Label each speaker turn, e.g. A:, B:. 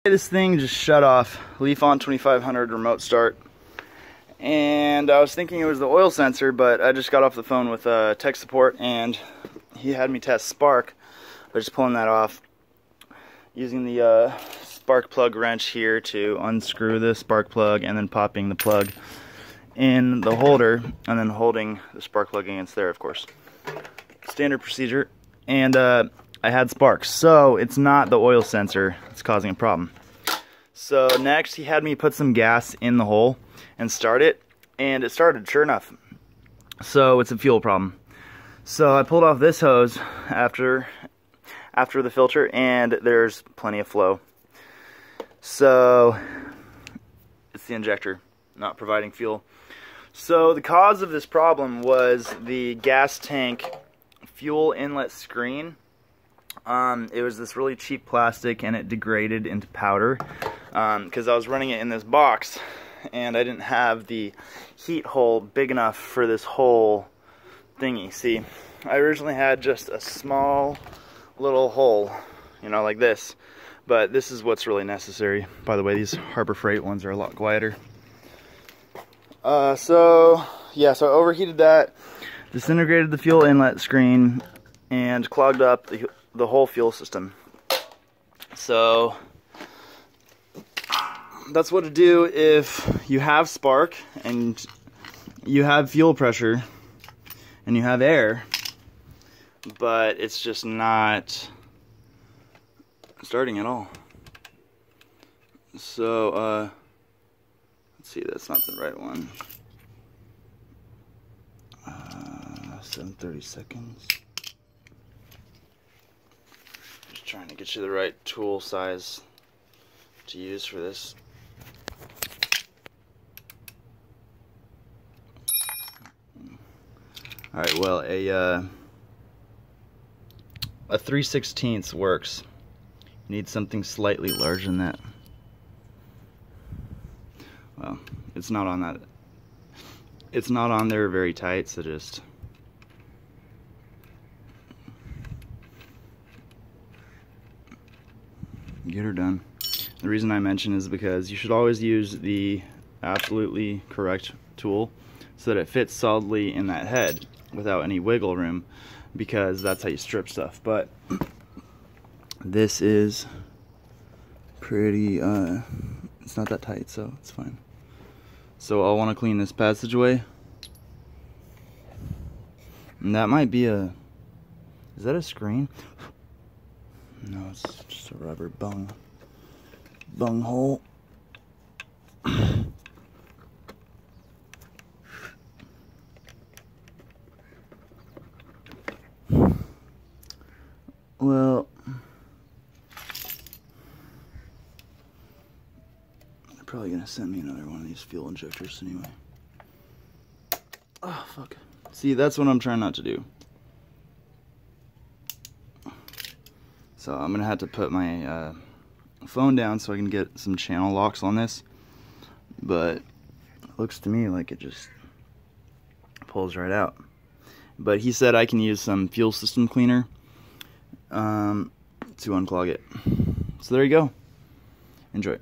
A: This thing just shut off. Lifan 2500 remote start. And I was thinking it was the oil sensor, but I just got off the phone with tech support and he had me test spark by just pulling that off. Using the spark plug wrench here to unscrew the spark plug and then popping the plug in the holder and then holding the spark plug against there, of course. Standard procedure. And I had sparks, so it's not the oil sensor that's causing a problem. So next he had me put some gas in the hole and start it, and it started, sure enough. So it's a fuel problem. So I pulled off this hose after the filter, and there's plenty of flow. So it's the injector not providing fuel. So the cause of this problem was the gas tank fuel inlet screen. It was this really cheap plastic and it degraded into powder because I was running it in this box and I didn't have the heat hole big enough for this whole thingy. See, I originally had just a small little hole, you know, like this, but this is what's really necessary. By the way, these Harbor Freight ones are a lot quieter. So I overheated that, disintegrated the fuel inlet screen, and clogged up the whole fuel system. So that's what to do if you have spark and you have fuel pressure and you have air, but it's just not starting at all. So let's see, that's not the right one. 7:30 seconds. Just trying to get you the right tool size to use for this. Alright, well, a 3/16 works. You need something slightly larger than that. Well, it's not on that. It's not on there very tight, so just get her done. The reason I mention is because you should always use the absolutely correct tool so that it fits solidly in that head without any wiggle room, because that's how you strip stuff. But this is pretty it's not that tight, so it's fine. So I'll want to clean this passageway, and that might be is that a screen? No, it's just a rubber bung hole. Well, they're probably gonna send me another one of these fuel injectors anyway. Oh, fuck. See, that's what I'm trying not to do. So I'm gonna have to put my phone down so I can get some channel locks on this, but it looks to me like it just pulls right out. But he said I can use some fuel system cleaner to unclog it. So there you go. Enjoy.